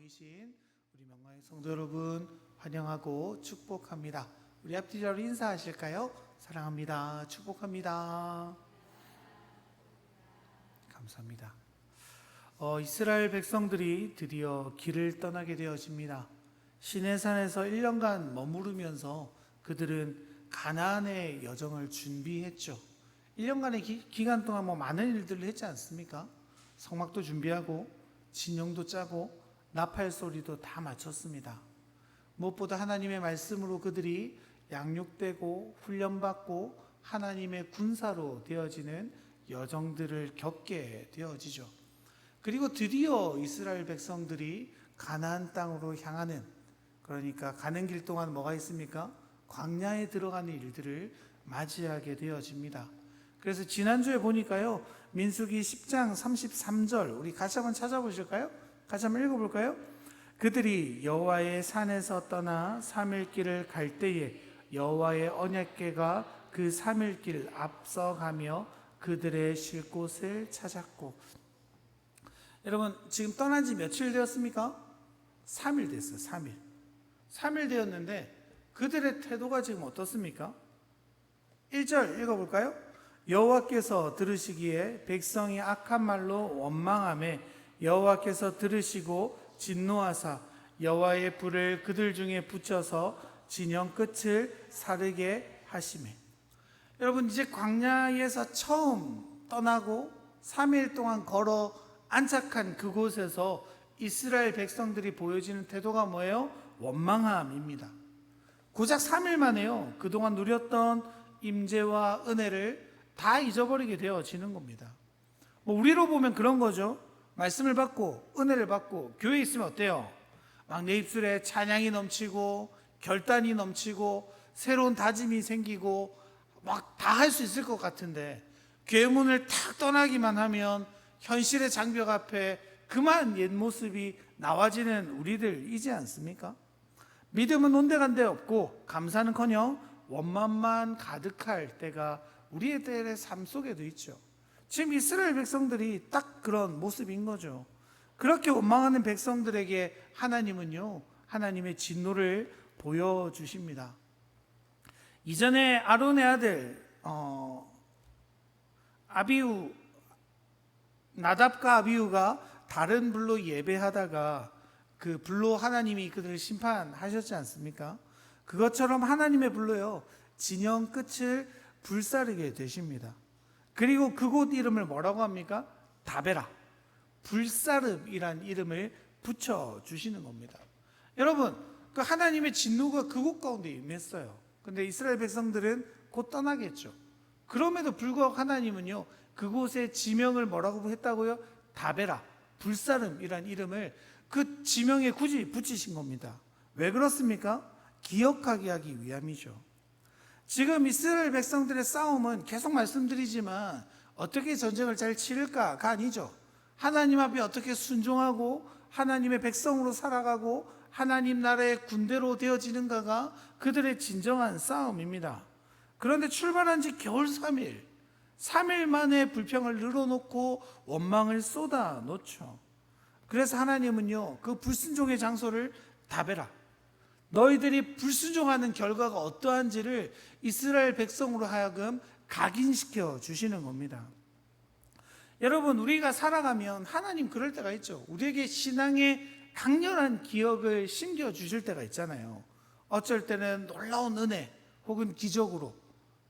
계신 우리 명랑의 성도 여러분 환영하고 축복합니다. 우리 앞뒤 자로 인사하실까요? 사랑합니다. 축복합니다. 감사합니다. 이스라엘 백성들이 드디어 길을 떠나게 되어집니다. 시내산에서 1년간 머무르면서 그들은 가나안의 여정을 준비했죠. 1년간의 기간 동안 많은 일들을 했지 않습니까? 성막도 준비하고 진영도 짜고 나팔 소리도 다 마쳤습니다. 무엇보다 하나님의 말씀으로 그들이 양육되고 훈련받고 하나님의 군사로 되어지는 여정들을 겪게 되어지죠. 그리고 드디어 이스라엘 백성들이 가나안 땅으로 향하는, 그러니까 가는 길 동안 뭐가 있습니까? 광야에 들어가는 일들을 맞이하게 되어집니다. 그래서 지난주에 보니까요, 민수기 10장 33절 우리 같이 한번 찾아보실까요? 같이 한번 읽어볼까요? 그들이 여호와의 산에서 떠나 3일 길을 갈 때에 여호와의 언약궤가 그 3일 길 앞서가며 그들의 쉴 곳을 찾았고. 여러분, 지금 떠난 지 며칠 되었습니까? 3일 됐어요. 3일 되었는데 그들의 태도가 지금 어떻습니까? 1절 읽어볼까요? 여호와께서 들으시기에 백성이 악한 말로 원망하며 여호와께서 들으시고 진노하사 여호와의 불을 그들 중에 붙여서 진영 끝을 사르게 하시매. 여러분, 이제 광야에서 처음 떠나고 3일 동안 걸어 안착한 그곳에서 이스라엘 백성들이 보여지는 태도가 뭐예요? 원망함입니다. 고작 3일 만에요, 그동안 누렸던 임재와 은혜를 다 잊어버리게 되어지는 겁니다. 우리로 보면 그런 거죠. 말씀을 받고 은혜를 받고 교회에 있으면 어때요? 막 내 입술에 찬양이 넘치고 결단이 넘치고 새로운 다짐이 생기고 막 다 할 수 있을 것 같은데, 교회 문을 탁 떠나기만 하면 현실의 장벽 앞에 그만 옛 모습이 나와지는 우리들이지 않습니까? 믿음은 온데간데 없고 감사는커녕 원망만 가득할 때가 우리의 삶 속에도 있죠. 지금 이스라엘 백성들이 딱 그런 모습인 거죠. 그렇게 원망하는 백성들에게 하나님은요, 하나님의 진노를 보여주십니다. 이전에 아론의 아들 나답과 아비후가 다른 불로 예배하다가 그 불로 하나님이 그들을 심판하셨지 않습니까? 그것처럼 하나님의 불로요, 진영 끝을 불사르게 되십니다. 그리고 그곳 이름을 뭐라고 합니까? 다베라, 불사름이란 이름을 붙여주시는 겁니다. 여러분, 그 하나님의 진노가 그곳 가운데 임했어요. 근데 이스라엘 백성들은 곧 떠나겠죠. 그럼에도 불구하고 하나님은요, 그곳에 지명을 뭐라고 했다고요? 다베라, 불사름이란 이름을 그 지명에 굳이 붙이신 겁니다. 왜 그렇습니까? 기억하게 하기 위함이죠. 지금 이스라엘 백성들의 싸움은 계속 말씀드리지만 어떻게 전쟁을 잘 치를까가 아니죠. 하나님 앞에 어떻게 순종하고 하나님의 백성으로 살아가고 하나님 나라의 군대로 되어지는가가 그들의 진정한 싸움입니다. 그런데 출발한 지 겨울 3일 만에 불평을 늘어놓고 원망을 쏟아 놓죠. 그래서 하나님은요, 그 불순종의 장소를 다베라, 너희들이 불순종하는 결과가 어떠한지를 이스라엘 백성으로 하여금 각인시켜 주시는 겁니다. 여러분, 우리가 살아가면 하나님 그럴 때가 있죠. 우리에게 신앙의 강렬한 기억을 심겨 주실 때가 있잖아요. 어쩔 때는 놀라운 은혜 혹은 기적으로,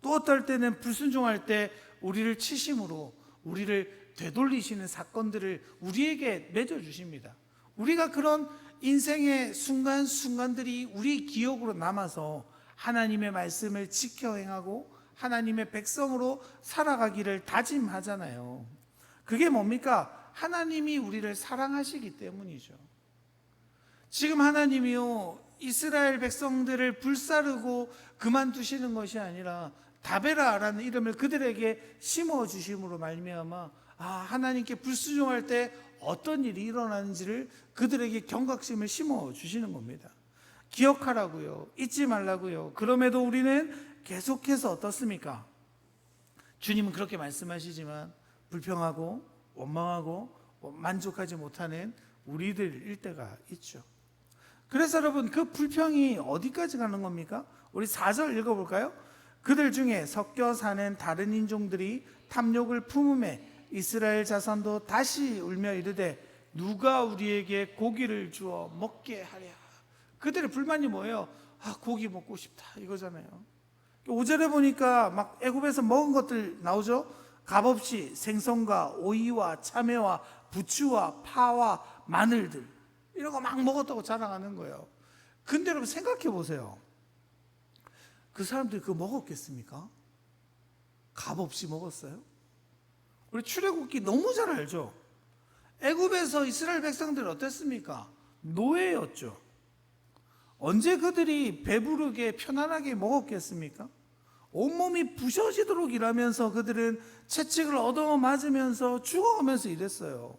또 어떨 때는 불순종할 때 우리를 치심으로 우리를 되돌리시는 사건들을 우리에게 맺어주십니다. 우리가 그런 인생의 순간순간들이 우리 기억으로 남아서 하나님의 말씀을 지켜 행하고 하나님의 백성으로 살아가기를 다짐하잖아요. 그게 뭡니까? 하나님이 우리를 사랑하시기 때문이죠. 지금 하나님이요, 이스라엘 백성들을 불사르고 그만두시는 것이 아니라 다베라라는 이름을 그들에게 심어주심으로 말미암아 하나님께 불순종할 때 어떤 일이 일어나는지를 그들에게 경각심을 심어주시는 겁니다. 기억하라고요, 잊지 말라고요. 그럼에도 우리는 계속해서 어떻습니까? 주님은 그렇게 말씀하시지만 불평하고 원망하고 만족하지 못하는 우리들일 때가 있죠. 그래서 여러분, 그 불평이 어디까지 가는 겁니까? 우리 4절 읽어볼까요? 그들 중에 섞여 사는 다른 인종들이 탐욕을 품음에 이스라엘 자손도 다시 울며 이르되 누가 우리에게 고기를 주어 먹게 하랴. 그들의 불만이 뭐예요? 고기 먹고 싶다 이거잖아요. 5절에 보니까 막 애굽에서 먹은 것들 나오죠. 값없이 생선과 오이와 참외와 부추와 파와 마늘들 이런 거 막 먹었다고 자랑하는 거예요. 근데 여러분 생각해 보세요. 그 사람들이 그거 먹었겠습니까? 값없이 먹었어요? 우리 출애굽기 너무 잘 알죠. 애굽에서 이스라엘 백성들이 어땠습니까? 노예였죠. 언제 그들이 배부르게 편안하게 먹었겠습니까? 온몸이 부셔지도록 일하면서 그들은 채찍을 얻어맞으면서 죽어가면서 일했어요.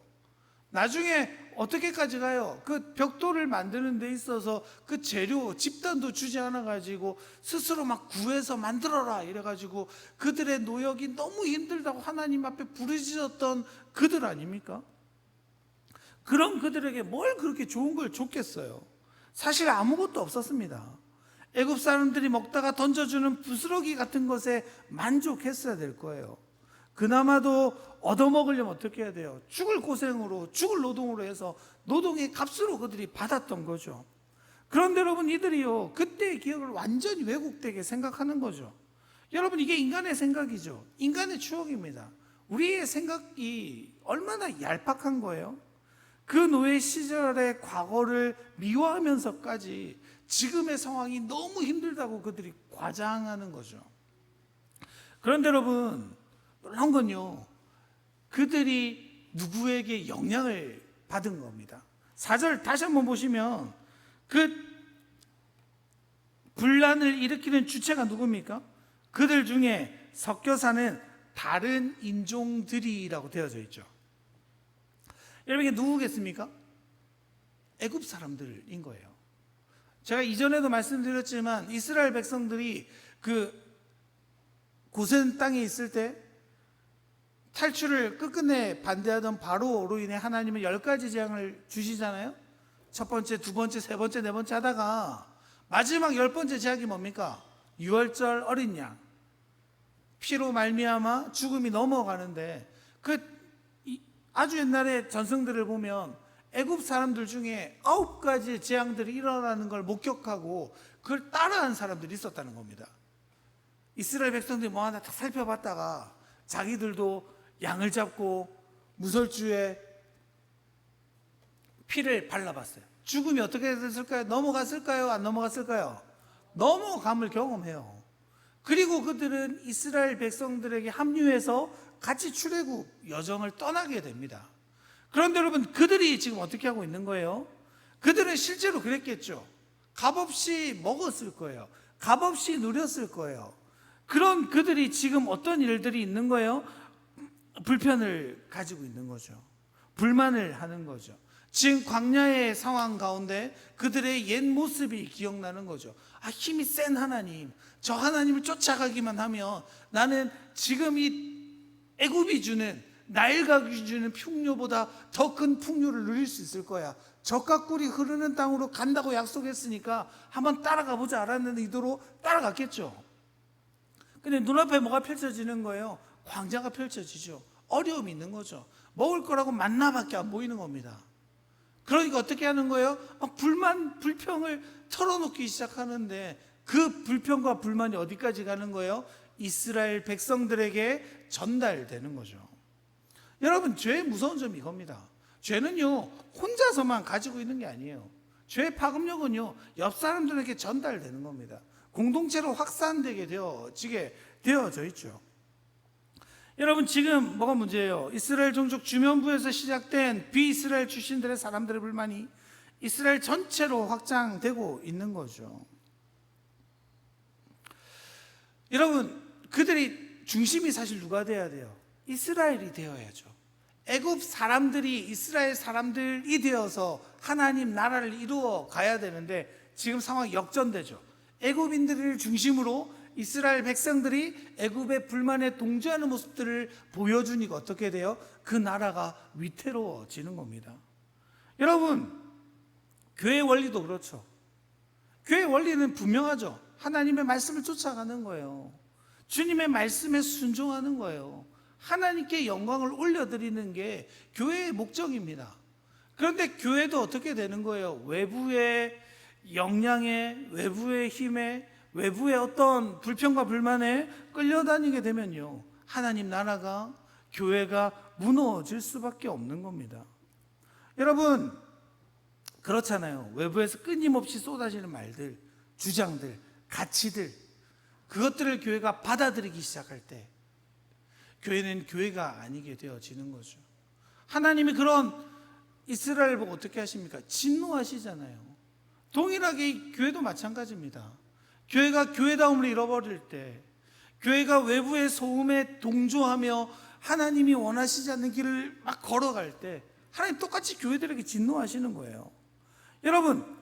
나중에 어떻게까지 가요? 그 벽돌을 만드는 데 있어서 그 재료 집단도 주지 않아 가지고 스스로 막 구해서 만들어라 이래 가지고 그들의 노역이 너무 힘들다고 하나님 앞에 부르짖었던 그들 아닙니까? 그럼 그들에게 뭘 그렇게 좋은 걸 줬겠어요? 사실 아무것도 없었습니다. 애굽 사람들이 먹다가 던져주는 부스러기 같은 것에 만족했어야 될 거예요. 그나마도 얻어먹으려면 어떻게 해야 돼요? 죽을 고생으로, 죽을 노동으로 해서 노동의 값으로 그들이 받았던 거죠. 그런데 여러분, 이들이요, 그때의 기억을 완전히 왜곡되게 생각하는 거죠. 여러분, 이게 인간의 생각이죠. 인간의 추억입니다. 우리의 생각이 얼마나 얄팍한 거예요? 그 노예 시절의 과거를 미워하면서까지 지금의 상황이 너무 힘들다고 그들이 과장하는 거죠. 그런데 여러분, 놀라운 건요, 그들이 누구에게 영향을 받은 겁니다. 4절 다시 한번 보시면 그 분란을 일으키는 주체가 누굽니까? 그들 중에 섞여 사는 다른 인종들이라고 되어져 있죠. 여러분, 이게 누구겠습니까? 애굽 사람들인 거예요. 제가 이전에도 말씀드렸지만 이스라엘 백성들이 그 고센 땅에 있을 때 탈출을 끝끝내 반대하던 바로로 인해 하나님은 10가지 재앙을 주시잖아요. 첫 번째, 두 번째, 세 번째, 네 번째 하다가 마지막 10번째 재앙이 뭡니까? 유월절 어린 양 피로 말미암아 죽음이 넘어가는데, 그 아주 옛날에 전승들을 보면 애굽 사람들 중에 9가지 재앙들이 일어나는 걸 목격하고 그걸 따라한 사람들이 있었다는 겁니다. 이스라엘 백성들이 뭐 하나 딱 살펴봤다가 자기들도 양을 잡고 무설주에 피를 발라봤어요. 죽음이 어떻게 됐을까요? 넘어갔을까요? 안 넘어갔을까요? 넘어감을 경험해요. 그리고 그들은 이스라엘 백성들에게 합류해서 같이 출애굽 여정을 떠나게 됩니다. 그런데 여러분, 그들이 지금 어떻게 하고 있는 거예요? 그들은 실제로 그랬겠죠. 값없이 먹었을 거예요. 값없이 누렸을 거예요. 그런 그들이 지금 어떤 일들이 있는 거예요? 불편을 가지고 있는 거죠. 불만을 하는 거죠. 지금 광야의 상황 가운데 그들의 옛 모습이 기억나는 거죠. 힘이 센 하나님, 저 하나님을 쫓아가기만 하면 나는 지금 이 애굽이 주는, 나일강이 주는 풍요보다 더 큰 풍요를 누릴 수 있을 거야. 젖과 꿀이 흐르는 땅으로 간다고 약속했으니까 한번 따라가 보자 라는 의도로 따라갔겠죠. 근데 눈앞에 뭐가 펼쳐지는 거예요? 광야가 펼쳐지죠. 어려움이 있는 거죠. 먹을 거라고 만나밖에 안 보이는 겁니다. 그러니까 어떻게 하는 거예요? 막 불만, 불평을 털어놓기 시작하는데, 그 불평과 불만이 어디까지 가는 거예요? 이스라엘 백성들에게 전달되는 거죠. 여러분, 죄의 무서운 점이 이겁니다. 죄는요, 혼자서만 가지고 있는 게 아니에요. 죄의 파급력은요, 옆 사람들에게 전달되는 겁니다. 공동체로 확산되게 되어져 있죠. 여러분, 지금 뭐가 문제예요? 이스라엘 종족 주변부에서 시작된 비이스라엘 출신들의 사람들의 불만이 이스라엘 전체로 확장되고 있는 거죠. 여러분, 그들이 중심이 사실 누가 돼야 돼요? 이스라엘이 되어야죠. 애굽 사람들이 이스라엘 사람들이 되어서 하나님 나라를 이루어 가야 되는데 지금 상황이 역전되죠. 애굽인들을 중심으로 이스라엘 백성들이 애굽의 불만에 동조하는 모습들을 보여주니까 어떻게 돼요? 그 나라가 위태로워지는 겁니다. 여러분, 교회 원리도 그렇죠. 교회 원리는 분명하죠. 하나님의 말씀을 쫓아가는 거예요. 주님의 말씀에 순종하는 거예요. 하나님께 영광을 올려드리는 게 교회의 목적입니다. 그런데 교회도 어떻게 되는 거예요? 외부의 역량에, 외부의 힘에, 외부의 어떤 불평과 불만에 끌려다니게 되면요, 하나님 나라가, 교회가 무너질 수밖에 없는 겁니다. 여러분, 그렇잖아요. 외부에서 끊임없이 쏟아지는 말들, 주장들, 가치들, 그것들을 교회가 받아들이기 시작할 때 교회는 교회가 아니게 되어지는 거죠. 하나님이 그런 이스라엘 보고 어떻게 하십니까? 진노하시잖아요. 동일하게 이 교회도 마찬가지입니다. 교회가 교회다움을 잃어버릴 때, 교회가 외부의 소음에 동조하며 하나님이 원하시지 않는 길을 막 걸어갈 때 하나님 똑같이 교회들에게 진노하시는 거예요. 여러분,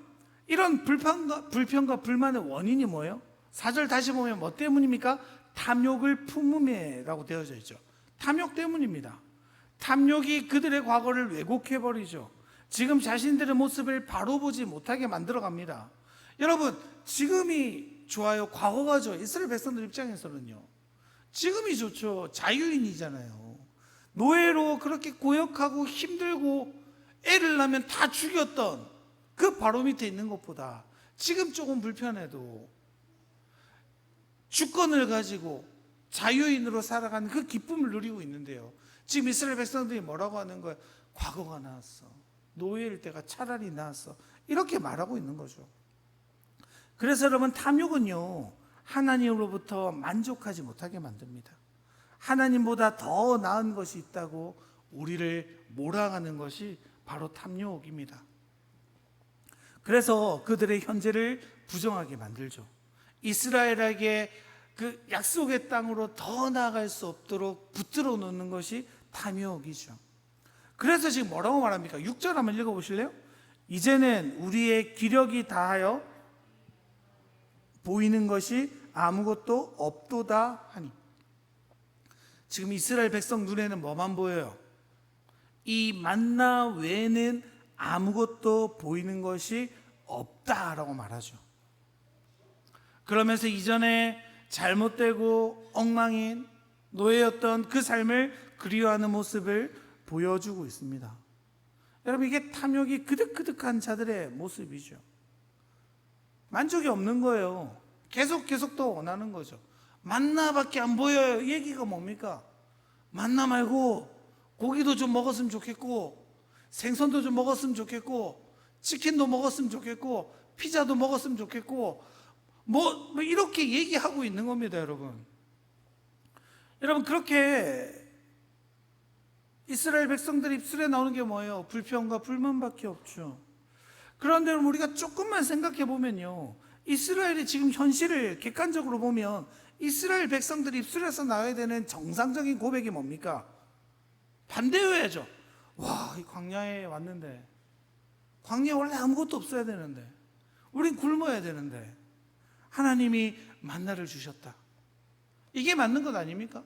이런 불평과 불만의 원인이 뭐예요? 4절 다시 보면 뭐 때문입니까? 탐욕을 품음에라고 되어져 있죠. 탐욕 때문입니다. 탐욕이 그들의 과거를 왜곡해버리죠. 지금 자신들의 모습을 바로 보지 못하게 만들어갑니다. 여러분, 지금이 좋아요? 과거가 좋아요? 이스라엘 백성들 입장에서는요, 지금이 좋죠. 자유인이잖아요. 노예로 그렇게 고역하고 힘들고 애를 낳으면 다 죽였던 그 바로 밑에 있는 것보다 지금 조금 불편해도 주권을 가지고 자유인으로 살아가는 그 기쁨을 누리고 있는데요, 지금 이스라엘 백성들이 뭐라고 하는 거예요? 과거가 나았어. 노예일 때가 차라리 나았어. 이렇게 말하고 있는 거죠. 그래서 여러분, 탐욕은요, 하나님으로부터 만족하지 못하게 만듭니다. 하나님보다 더 나은 것이 있다고 우리를 몰아가는 것이 바로 탐욕입니다. 그래서 그들의 현재를 부정하게 만들죠. 이스라엘에게 그 약속의 땅으로 더 나아갈 수 없도록 붙들어 놓는 것이 탐욕이죠. 그래서 지금 뭐라고 말합니까? 6절 한번 읽어보실래요? 이제는 우리의 기력이 다하여 보이는 것이 아무것도 없도다 하니. 지금 이스라엘 백성 눈에는 뭐만 보여요? 이 만나 외에는 아무것도 보이는 것이 없다라고 말하죠. 그러면서 이전에 잘못되고 엉망인 노예였던 그 삶을 그리워하는 모습을 보여주고 있습니다. 여러분, 이게 탐욕이 그득그득한 자들의 모습이죠. 만족이 없는 거예요. 계속 더 원하는 거죠. 만나밖에 안 보여요. 이 얘기가 뭡니까? 만나 말고 고기도 좀 먹었으면 좋겠고, 생선도 좀 먹었으면 좋겠고, 치킨도 먹었으면 좋겠고, 피자도 먹었으면 좋겠고, 뭐 이렇게 얘기하고 있는 겁니다, 여러분. 여러분, 그렇게 이스라엘 백성들 입술에 나오는 게 뭐예요? 불평과 불만밖에 없죠. 그런데 우리가 조금만 생각해 보면요, 이스라엘의 지금 현실을 객관적으로 보면 이스라엘 백성들이 입술에서 나와야 되는 정상적인 고백이 뭡니까? 반대여야죠. 와, 이 광야에 왔는데, 광야에 원래 아무것도 없어야 되는데, 우린 굶어야 되는데 하나님이 만나를 주셨다. 이게 맞는 것 아닙니까?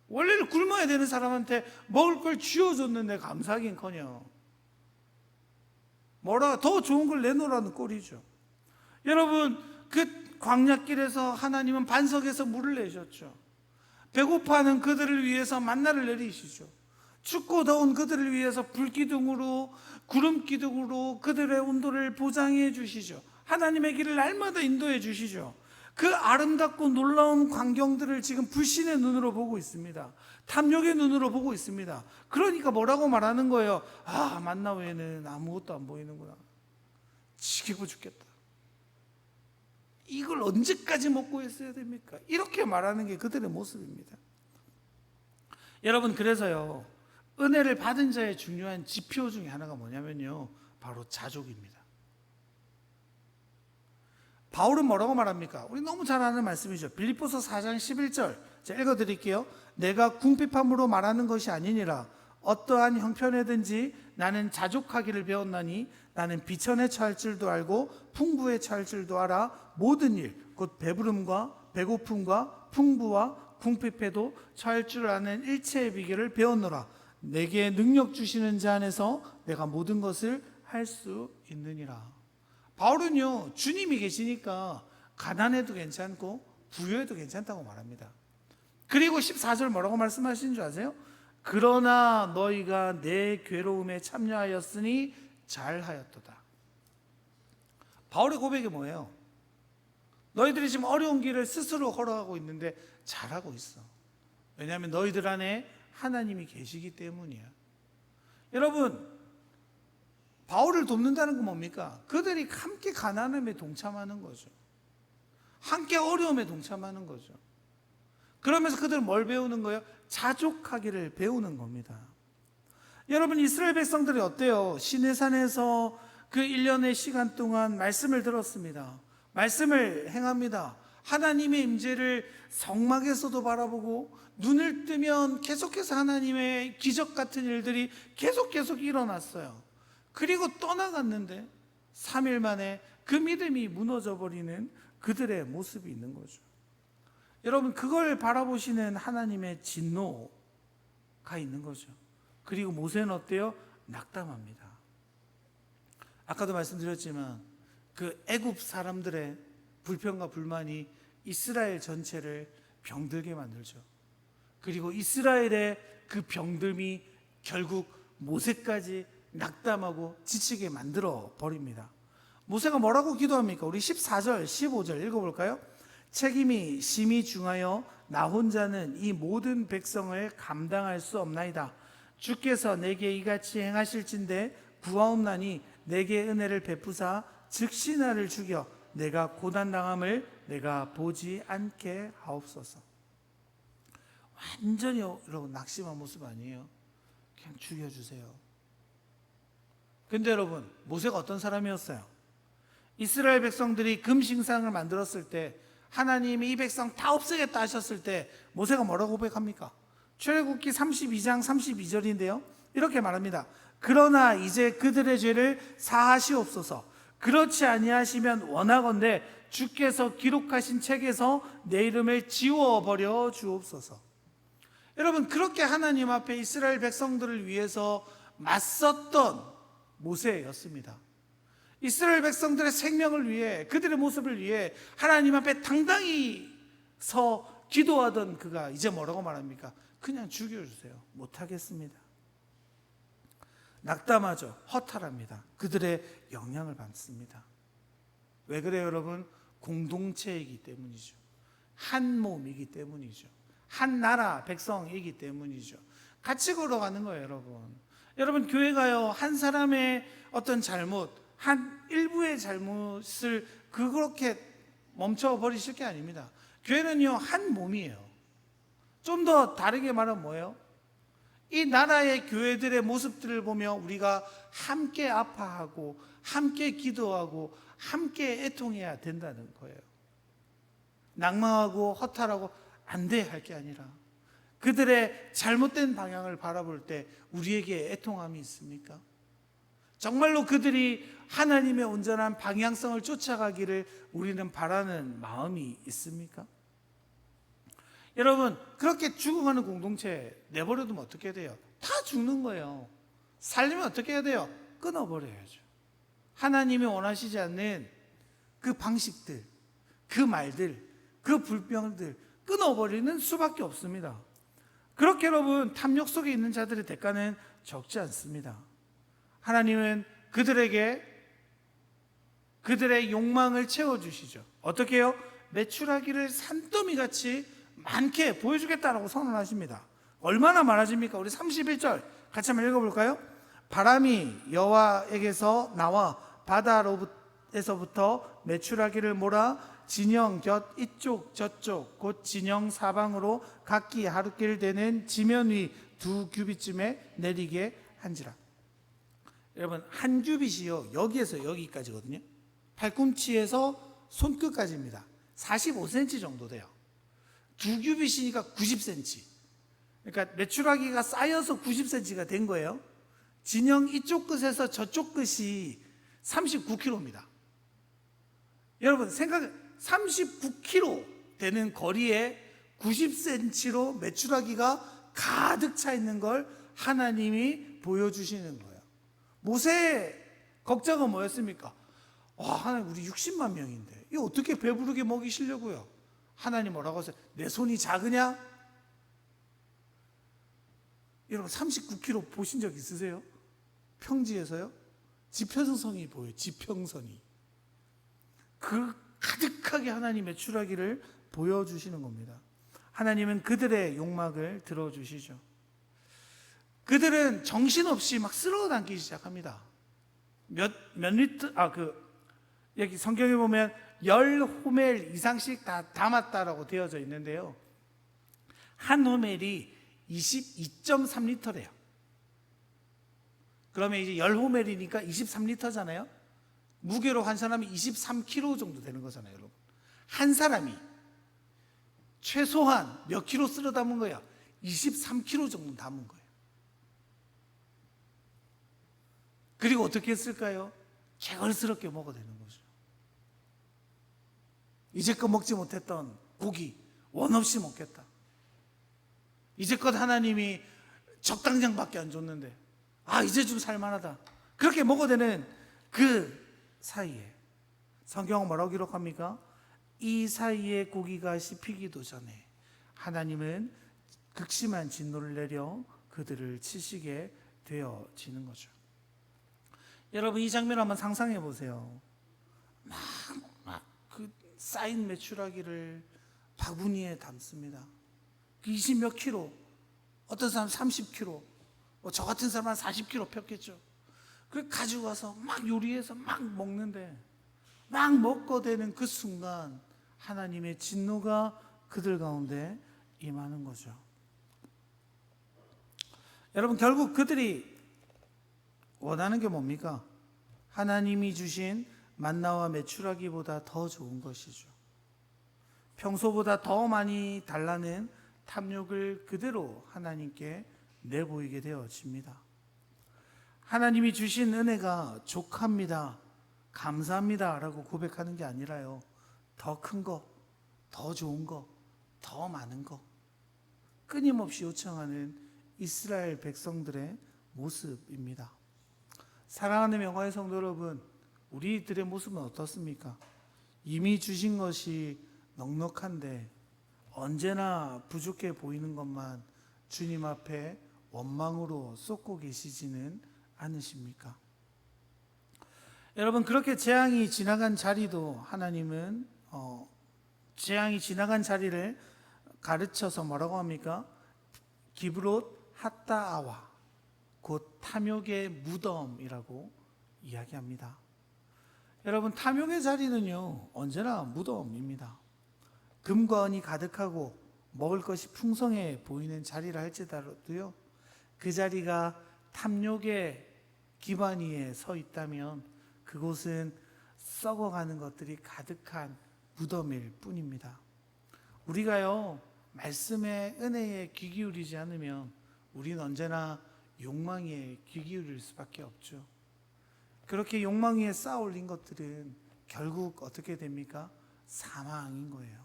원래는 굶어야 되는 사람한테 먹을 걸 쥐어줬는데 감사하긴커녕 뭐라 더 좋은 걸 내놓으라는 꼴이죠. 여러분, 그 광야길에서 하나님은 반석에서 물을 내셨죠. 배고파하는 그들을 위해서 만나를 내리시죠. 춥고 더운 그들을 위해서 불기둥으로, 구름기둥으로 그들의 온도를 보장해 주시죠. 하나님의 길을 날마다 인도해 주시죠. 그 아름답고 놀라운 광경들을 지금 불신의 눈으로 보고 있습니다. 탐욕의 눈으로 보고 있습니다. 그러니까 뭐라고 말하는 거예요? 아, 만나 외에는 아무것도 안 보이는구나. 지기고 죽겠다. 이걸 언제까지 먹고 있어야 됩니까? 이렇게 말하는 게 그들의 모습입니다. 여러분, 그래서요, 은혜를 받은 자의 중요한 지표 중에 하나가 뭐냐면요, 바로 자족입니다. 바울은 뭐라고 말합니까? 우리 너무 잘 아는 말씀이죠. 빌립보서 4장 11절 제가 읽어드릴게요. 내가 궁핍함으로 말하는 것이 아니니라. 어떠한 형편에든지 나는 자족하기를 배웠나니 나는 비천에 처할 줄도 알고 풍부에 처할 줄도 알아. 모든 일, 곧 배부름과 배고픔과 풍부와 궁핍에도 처할 줄 아는 일체의 비결을 배웠노라. 내게 능력 주시는 자 안에서 내가 모든 것을 할 수 있느니라. 바울은요, 주님이 계시니까 가난해도 괜찮고 부유해도 괜찮다고 말합니다. 그리고 14절 뭐라고 말씀하시는 줄 아세요? 그러나 너희가 내 괴로움에 참여하였으니 잘하였도다. 바울의 고백이 뭐예요? 너희들이 지금 어려운 길을 스스로 걸어가고 있는데 잘하고 있어. 왜냐하면 너희들 안에 하나님이 계시기 때문이야. 여러분, 바울을 돕는다는 건 뭡니까? 그들이 함께 가난함에 동참하는 거죠. 함께 어려움에 동참하는 거죠. 그러면서 그들은 뭘 배우는 거예요? 자족하기를 배우는 겁니다. 여러분, 이스라엘 백성들이 어때요? 시내산에서 그 1년의 시간 동안 말씀을 들었습니다. 말씀을 행합니다. 하나님의 임재를 성막에서도 바라보고 눈을 뜨면 계속해서 하나님의 기적 같은 일들이 계속 일어났어요. 그리고 떠나갔는데 3일 만에 그 믿음이 무너져 버리는 그들의 모습이 있는 거죠. 여러분, 그걸 바라보시는 하나님의 진노가 있는 거죠. 그리고 모세는 어때요? 낙담합니다. 아까도 말씀드렸지만 그 애굽 사람들의 불평과 불만이 이스라엘 전체를 병들게 만들죠. 그리고 이스라엘의 그 병듦이 결국 모세까지 낙담하고 지치게 만들어 버립니다. 모세가 뭐라고 기도합니까? 우리 14절, 15절 읽어볼까요? 책임이 심히 중하여 나 혼자는 이 모든 백성을 감당할 수 없나이다. 주께서 내게 이같이 행하실진대 구하옵나니 내게 은혜를 베푸사 즉시 나를 죽여 내가 고난당함을 내가 보지 않게 하옵소서. 완전히 여러분 낙심한 모습 아니에요? 그냥 죽여주세요. 근데 여러분, 모세가 어떤 사람이었어요? 이스라엘 백성들이 금신상을 만들었을 때 하나님이 이 백성 다 없애겠다 하셨을 때 모세가 뭐라고 고백합니까? 출애굽기 32장 32절인데요 이렇게 말합니다. 그러나 이제 그들의 죄를 사하시옵소서. 그렇지 아니하시면 원하건대 주께서 기록하신 책에서 내 이름을 지워버려 주옵소서. 여러분, 그렇게 하나님 앞에 이스라엘 백성들을 위해서 맞섰던 모세였습니다. 이스라엘 백성들의 생명을 위해, 그들의 모습을 위해 하나님 앞에 당당히 서 기도하던 그가 이제 뭐라고 말합니까? 그냥 죽여주세요. 못하겠습니다. 낙담하죠. 허탈합니다. 그들의 영향을 받습니다. 왜 그래요, 여러분? 공동체이기 때문이죠. 한 몸이기 때문이죠. 한 나라 백성이기 때문이죠. 같이 걸어가는 거예요, 여러분. 여러분, 교회가요, 한 사람의 어떤 잘못, 한 일부의 잘못을 그렇게 멈춰버리실 게 아닙니다. 교회는요, 한 몸이에요. 좀 더 다르게 말하면 뭐예요? 이 나라의 교회들의 모습들을 보며 우리가 함께 아파하고 함께 기도하고 함께 애통해야 된다는 거예요. 낭망하고 허탈하고 안 돼 할 게 아니라 그들의 잘못된 방향을 바라볼 때 우리에게 애통함이 있습니까? 정말로 그들이 하나님의 온전한 방향성을 쫓아가기를 우리는 바라는 마음이 있습니까? 여러분, 그렇게 죽어가는 공동체 내버려두면 어떻게 돼요? 다 죽는 거예요. 살려면 어떻게 해야 돼요? 끊어버려야죠. 하나님이 원하시지 않는 그 방식들, 그 말들, 그 불평들 끊어버리는 수밖에 없습니다. 그렇게 여러분, 탐욕 속에 있는 자들의 대가는 적지 않습니다. 하나님은 그들에게 그들의 욕망을 채워주시죠. 어떻게 해요? 매출하기를 산더미같이 많게 보여주겠다라고 선언하십니다. 얼마나 많아집니까? 우리 31절 같이 한번 읽어볼까요? 바람이 여호와에게서 나와 바다로에서부터 매출하기를 몰아 진영 곁 이쪽 저쪽 곧 진영 사방으로 각기 하루길 되는 지면 위 2규빗쯤에 내리게 한지라. 여러분, 한 규빗이요, 여기에서 여기까지거든요. 팔꿈치에서 손끝까지입니다. 45cm 정도 돼요. 2규빗이니까 90cm. 그러니까 메추라기가 쌓여서 90cm가 된 거예요. 진영 이쪽 끝에서 저쪽 끝이 39km입니다. 여러분, 39km 되는 거리에 90cm로 메추라기가 가득 차 있는 걸 하나님이 보여주시는 거예요. 모세의 걱정은 뭐였습니까? 하나님, 우리 60만 명인데 이거 어떻게 배부르게 먹이시려고요? 하나님 뭐라고 하세요? 내 손이 작으냐? 여러분 39km 보신 적 있으세요? 평지에서요? 지평선이 보여요. 지평선이. 그 가득하게 하나님의 추라기를 보여주시는 겁니다. 하나님은 그들의 욕망을 들어주시죠. 그들은 정신없이 막 쓸어 담기 시작합니다. 몇 리터, 여기 성경에 보면 10호멜 이상씩 다 담았다라고 되어져 있는데요. 한 호멜이 22.3리터래요. 그러면 이제 10호멜이니까 23리터잖아요. 무게로 환산하면 23kg 정도 되는 거잖아요, 여러분. 한 사람이 최소한 몇 킬로 쓸어 담은 거야? 23kg 정도 담은 거예요. 그리고 어떻게 했을까요? 개걸스럽게 먹어대는 거죠. 이제껏 먹지 못했던 고기 원 없이 먹겠다. 이제껏 하나님이 적당량밖에 안 줬는데 이제 좀 살만하다. 그렇게 먹어대는 그 사이에 성경은 뭐라고 기록합니까? 이 사이에 고기가 씹히기도 전에 하나님은 극심한 진노를 내려 그들을 치시게 되어지는 거죠. 여러분, 이 장면 한번 상상해 보세요. 그 쌓인 메추라기를 바구니에 담습니다. 20몇 킬로, 어떤 사람 30킬로, 저 같은 사람은 40킬로 폈겠죠. 그걸 가지고 와서 막 요리해서 막 먹는데, 막 먹고 되는 그 순간 하나님의 진노가 그들 가운데 임하는 거죠. 여러분, 결국 그들이 원하는 게 뭡니까? 하나님이 주신 만나와 메추라기보다 더 좋은 것이죠. 평소보다 더 많이 달라는 탐욕을 그대로 하나님께 내보이게 되어집니다. 하나님이 주신 은혜가 족합니다, 감사합니다 라고 고백하는 게 아니라요, 더 큰 거, 더 좋은 거, 더 많은 거 끊임없이 요청하는 이스라엘 백성들의 모습입니다. 사랑하는 명화의 성도 여러분, 우리들의 모습은 어떻습니까? 이미 주신 것이 넉넉한데 언제나 부족해 보이는 것만 주님 앞에 원망으로 쏟고 계시지는 않으십니까? 여러분, 그렇게 재앙이 지나간 자리도 하나님은 재앙이 지나간 자리를 가르쳐서 뭐라고 합니까? 기브롯 핫다아와, 곧 탐욕의 무덤이라고 이야기합니다. 여러분, 탐욕의 자리는요 언제나 무덤입니다. 금과 은이 가득하고 먹을 것이 풍성해 보이는 자리라 할지라도요, 그 자리가 탐욕의 기반 위에 서 있다면 그곳은 썩어가는 것들이 가득한 무덤일 뿐입니다. 우리가요 말씀의 은혜에 귀 기울이지 않으면 우리는 언제나 욕망에 귀 기울일 수밖에 없죠. 그렇게 욕망 위에 쌓아 올린 것들은 결국 어떻게 됩니까? 사망인 거예요.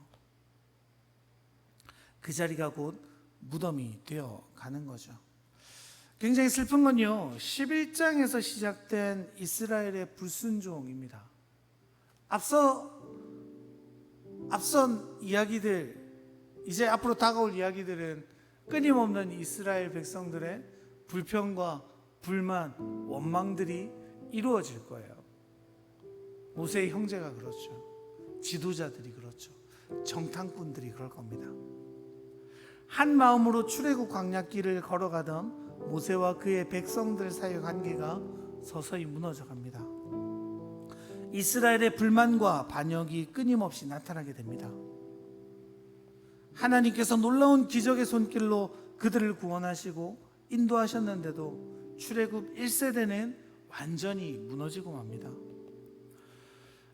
그 자리가 곧 무덤이 되어 가는 거죠. 굉장히 슬픈 건요, 11장에서 시작된 이스라엘의 불순종입니다. 앞선 이야기들, 이제 앞으로 다가올 이야기들은 끊임없는 이스라엘 백성들의 불평과 불만, 원망들이 이루어질 거예요. 모세의 형제가 그렇죠. 지도자들이 그렇죠. 정탐꾼들이 그럴 겁니다. 한 마음으로 출애굽 광야길을 걸어가던 모세와 그의 백성들 사이의 관계가 서서히 무너져 갑니다. 이스라엘의 불만과 반역이 끊임없이 나타나게 됩니다. 하나님께서 놀라운 기적의 손길로 그들을 구원하시고 인도하셨는데도 출애굽 1세대는 완전히 무너지고 맙니다.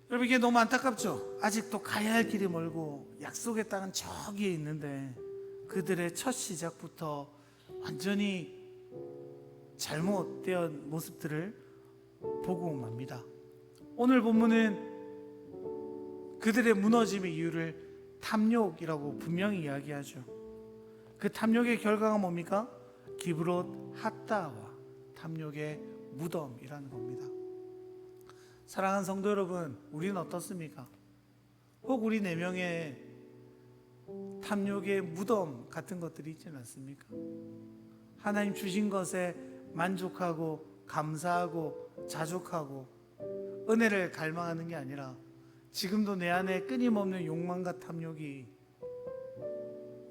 여러분, 이게 너무 안타깝죠? 아직도 가야 할 길이 멀고 약속의 땅은 저기에 있는데 그들의 첫 시작부터 완전히 잘못된 모습들을 보고 맙니다. 오늘 본문은 그들의 무너짐의 이유를 탐욕이라고 분명히 이야기하죠. 그 탐욕의 결과가 뭡니까? 기브롯 핫다와 탐욕의 무덤이라는 겁니다. 사랑하는 성도 여러분, 우리는 어떻습니까? 혹 우리 내면에 탐욕의 무덤 같은 것들이 있지는 않습니까? 하나님 주신 것에 만족하고 감사하고 자족하고 은혜를 갈망하는 게 아니라 지금도 내 안에 끊임없는 욕망과 탐욕이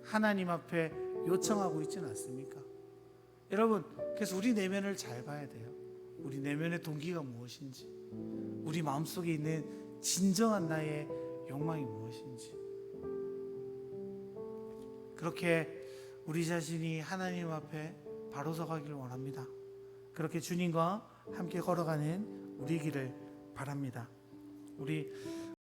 하나님 앞에 요청하고 있지는 않습니까? 여러분, 그래서 우리 내면을 잘 봐야 돼요. 우리 내면의 동기가 무엇인지, 우리 마음속에 있는 진정한 나의 욕망이 무엇인지, 그렇게 우리 자신이 하나님 앞에 바로 서가기를 원합니다. 그렇게 주님과 함께 걸어가는 우리 길을 바랍니다. 우리